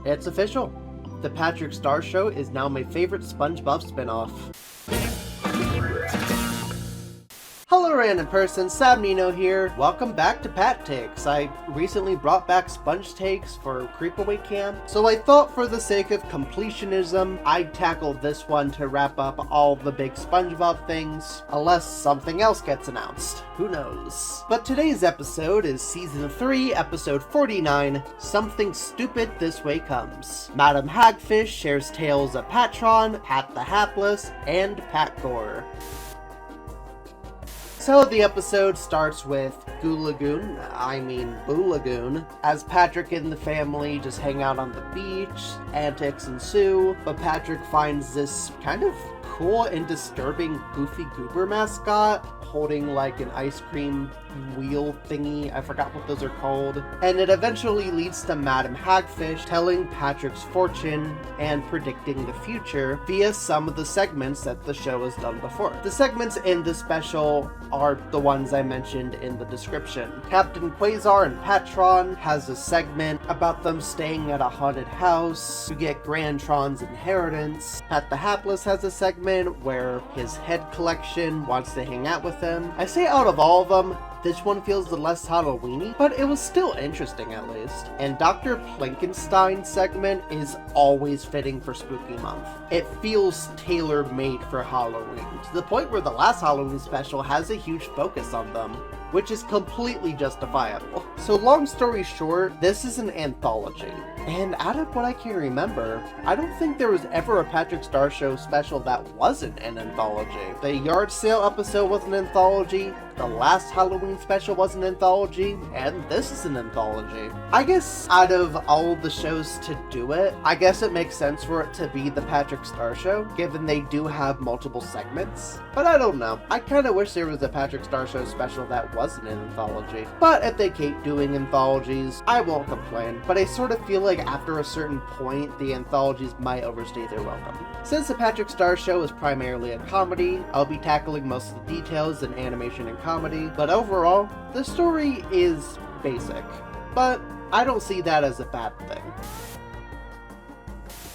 It's official. The Patrick Star Show is now my favorite SpongeBob spinoff. Hello random person, Sab Nino here. Welcome back to Pat Takes. I recently brought back Sponge Takes for Creepaway Camp, so I thought for the sake of completionism, I'd tackle this one to wrap up all the big SpongeBob things, unless something else gets announced. Who knows? But today's episode is Season 3, Episode 49, Something Stupid This Way Comes. Madam Hagfish shares tales of Patron, Pat the Hapless, and Pat Gore. So the episode starts with Boo Lagoon, as Patrick and the family just hang out on the beach, antics ensue, but Patrick finds this kind of cool and disturbing Goofy Goober mascot holding like an ice cream wheel thingy, I forgot what those are called, and it eventually leads to Madam Hagfish telling Patrick's fortune and predicting the future via some of the segments that the show has done before. The segments in this special are the ones I mentioned in the description. Captain Quasar and Patron has a segment about them staying at a haunted house to get Grandtron's inheritance. Pat the Hapless has a segment where his head collection wants to hang out with him. I say out of all of them, this one feels the less Halloween-y, but it was still interesting at least. And Dr. Plankenstein's segment is always fitting for Spooky Month. It feels tailor-made for Halloween, to the point where the last Halloween special has a huge focus on them, which is completely justifiable. So long story short, this is an anthology. And out of what I can remember, I don't think there was ever a Patrick Star Show special that wasn't an anthology. The yard sale episode was an anthology, the last Halloween special was an anthology, and this is an anthology. I guess out of all the shows to do it, I guess it makes sense for it to be the Patrick Star Show, given they do have multiple segments. But I don't know. I kind of wish there was a Patrick Star Show special that wasn't an anthology. But if they keep doing anthologies, I won't complain. But I sort of feel like after a certain point, the anthologies might overstay their welcome. Since the Patrick Star Show is primarily a comedy, I'll be tackling most of the details in animation and comedy, but overall, the story is basic. But I don't see that as a bad thing.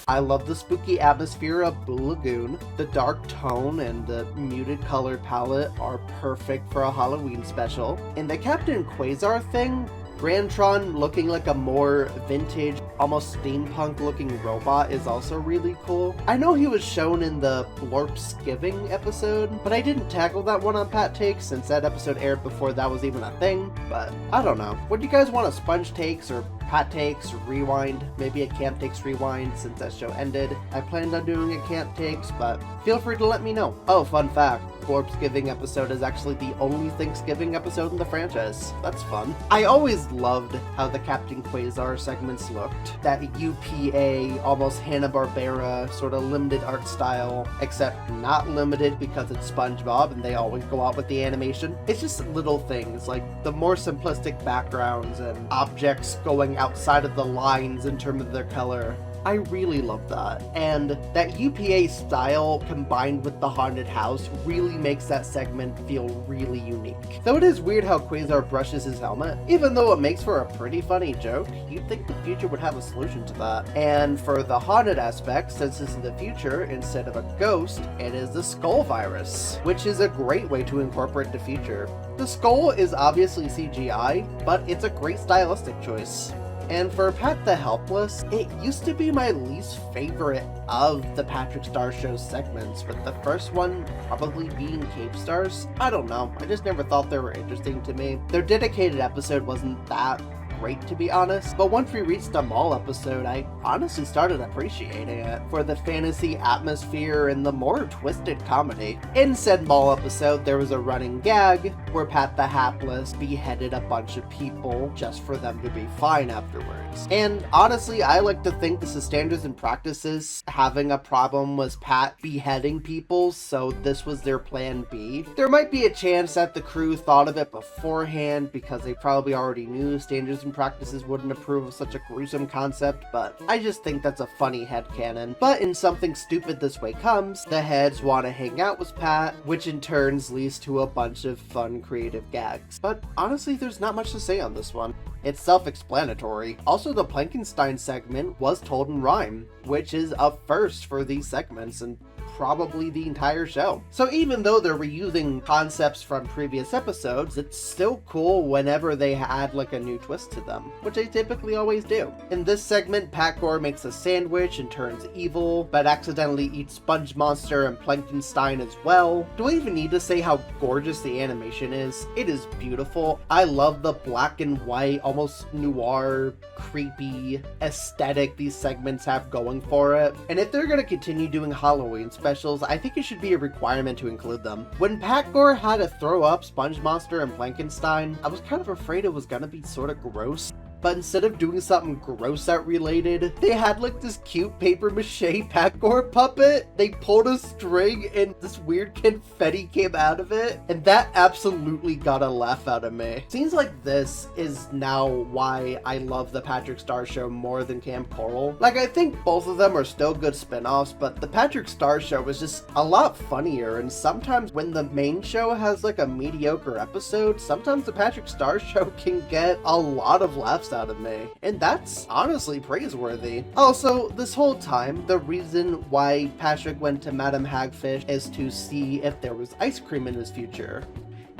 I love the spooky atmosphere of Boo Lagoon. The dark tone and the muted color palette are perfect for a Halloween special. And the Captain Quasar thing, Grandtron looking like a more vintage, almost steampunk looking robot is also really cool. I know he was shown in the Blorpsgiving episode, but I didn't tackle that one on Pat Takes since that episode aired before that was even a thing, but I don't know. What do you guys want, a Sponge Takes or Pat Takes, Rewind, maybe a Camp Takes Rewind since that show ended? I planned on doing a Camp Takes, but feel free to let me know. Oh, fun fact, Blorpsgiving episode is actually the only Thanksgiving episode in the franchise. That's fun. I always loved how the Captain Quasar segments looked. That UPA, almost Hanna-Barbera sort of limited art style, except not limited because it's SpongeBob and they always go out with the animation. It's just little things, like the more simplistic backgrounds and objects going outside of the lines in terms of their color. I really love that. And that UPA style combined with the haunted house really makes that segment feel really unique. Though it is weird how Quasar brushes his helmet, even though it makes for a pretty funny joke, you'd think the future would have a solution to that. And for the haunted aspect, since this is the future, instead of a ghost, it is the skull virus, which is a great way to incorporate the future. The skull is obviously CGI, but it's a great stylistic choice. And for Pat the Helpless, it used to be my least favorite of the Patrick Star Show segments, with the first one probably being Cape Stars. I don't know, I just never thought they were interesting to me. Their dedicated episode wasn't that great, to be honest, but once we reached the mall episode, I honestly started appreciating it for the fantasy atmosphere and the more twisted comedy. In said mall episode, there was a running gag where Pat the Hapless beheaded a bunch of people just for them to be fine afterwards. And honestly, I like to think this is standards and practices. Having a problem was Pat beheading people, so this was their plan B. There might be a chance that the crew thought of it beforehand because they probably already knew standards and animation practices wouldn't approve of such a gruesome concept, but I just think that's a funny headcanon. But in Something Stupid This Way Comes, the heads want to hang out with Pat, which in turns leads to a bunch of fun creative gags. But honestly, there's not much to say on this one. It's self-explanatory. Also, the Plankenstein segment was told in rhyme, which is a first for these segments and probably the entire show. So even though they're reusing concepts from previous episodes, it's still cool whenever they add like a new twist to them, which they typically always do. In this segment, Patgore makes a sandwich and turns evil, but accidentally eats Sponge Monster and Plankenstein as well. Do I even need to say how gorgeous the animation is? It is beautiful. I love the black and white, almost noir, creepy aesthetic these segments have going for it. And if they're gonna continue doing Halloween specials, I think it should be a requirement to include them. When Patgore had to throw up Sponge Monster and Plankenstein, I was kind of afraid it was gonna be sort of gross. But instead of doing something gross out related, they had like this cute paper mache Patgore puppet. They pulled a string and this weird confetti came out of it. And that absolutely got a laugh out of me. Scenes like this is now why I love the Patrick Star Show more than Camp Coral. Like, I think both of them are still good spin-offs, but the Patrick Star Show was just a lot funnier. And sometimes when the main show has like a mediocre episode, sometimes the Patrick Star Show can get a lot of laughs out of me, and that's honestly praiseworthy. Also, this whole time, the reason why Patrick went to Madame Hagfish is to see if there was ice cream in his future,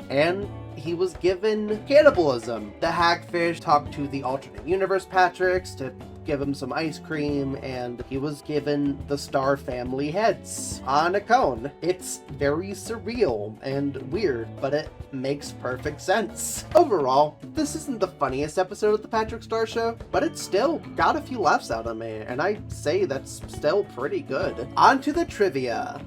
and he was given cannibalism. The Hagfish talked to the alternate universe Patricks to give him some ice cream, and he was given the Star family heads on a cone. It's very surreal and weird, but it makes perfect sense. Overall, this isn't the funniest episode of the Patrick Star Show, but it still got a few laughs out of me, and I'd say that's still pretty good. On to the trivia.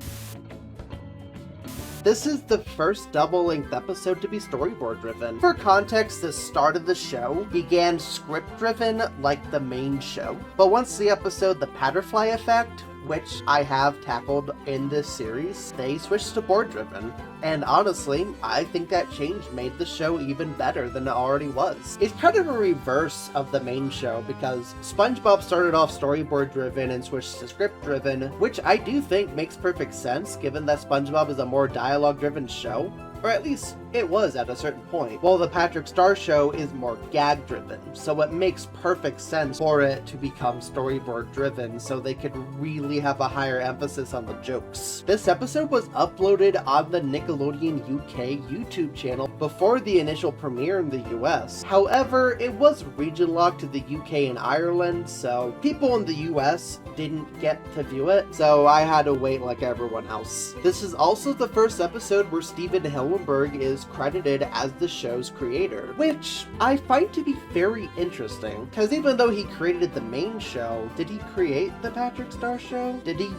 This is the first double-length episode to be storyboard-driven. For context, the start of the show began script-driven like the main show, but once the episode The Patterfly Effect, which I have tackled in this series, they switched to board-driven. And honestly, I think that change made the show even better than it already was. It's kind of a reverse of the main show, because SpongeBob started off storyboard-driven and switched to script-driven, which I do think makes perfect sense given that SpongeBob is a more dialogue-driven show. Or at least it was at a certain point, while the Patrick Star Show is more gag-driven, so it makes perfect sense for it to become storyboard-driven so they could really have a higher emphasis on the jokes. This episode was uploaded on the Nickelodeon UK YouTube channel before the initial premiere in the US. However, it was region-locked to the UK and Ireland, so people in the US didn't get to view it, so I had to wait like everyone else. This is also the first episode where Stephen Hillenburg is credited as the show's creator, which I find to be very interesting, because even though he created the main show, did he create the Patrick Star Show? Did he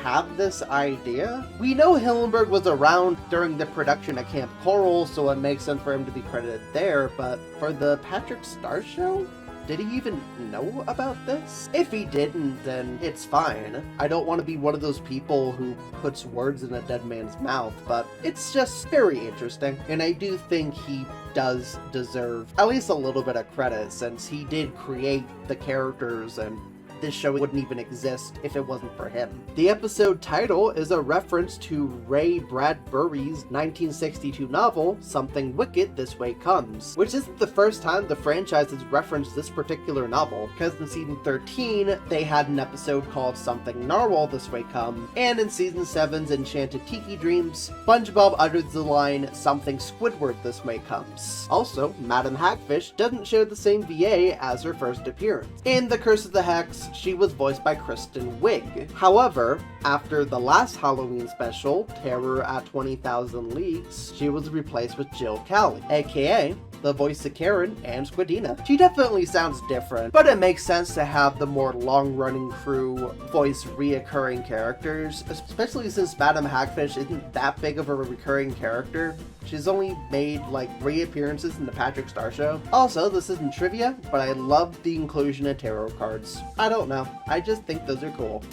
have this idea? We know Hillenburg was around during the production of Camp Coral, so it makes sense for him to be credited there, but for the Patrick Star Show? Did he even know about this? If he didn't, then it's fine. I don't want to be one of those people who puts words in a dead man's mouth, but it's just very interesting. And I do think he does deserve at least a little bit of credit, since he did create the characters, and this show wouldn't even exist if it wasn't for him. The episode title is a reference to Ray Bradbury's 1962 novel, Something Wicked This Way Comes, which isn't the first time the franchise has referenced this particular novel, because in season 13, they had an episode called Something Narwhal This Way Come, and in season 7's Enchanted Tiki Dreams, SpongeBob utters the line, Something Squidward This Way Comes. Also, Madame Hagfish doesn't share the same VA as her first appearance. In The Curse of the Hex, she was voiced by Kristen Wiig. However, after the last Halloween special, Terror at 20,000 Leagues, she was replaced with Jill Cowley, aka the voice of Karen and Squidina. She definitely sounds different, but it makes sense to have the more long-running crew voice reoccurring characters, especially since Madame Hagfish isn't that big of a recurring character. She's only made like 3 appearances in the Patrick Star Show. Also, this isn't trivia, but I love the inclusion of tarot cards. I don't know, I just think those are cool.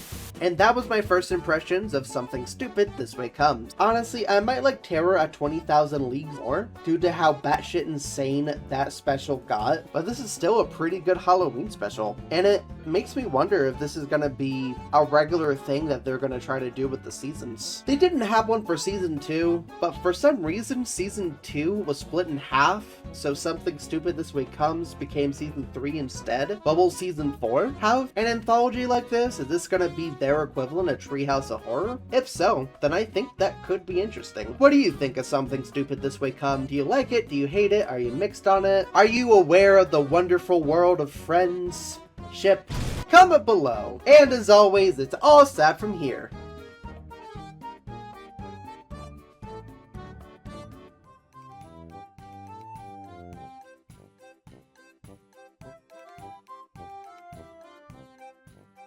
And that was my first impressions of Something Stupid This Way Comes. Honestly, I might like Terror at 20,000 Leagues more, due to how batshit insane that special got, but this is still a pretty good Halloween special. And it makes me wonder if this is gonna be a regular thing that they're gonna try to do with the seasons. They didn't have one for season 2, but for some reason season 2 was split in half, so Something Stupid This Way Comes became season 3 instead. But will season 4 have an anthology like this? Is this gonna be their equivalent of Treehouse of Horror? If so, then I think that could be interesting. What do you think of Something Stupid This Way Come? Do you like it? Do you hate it? Are you mixed on it? Are you aware of the wonderful world of friends? Ship? Comment below. And as always, it's all Sab from here.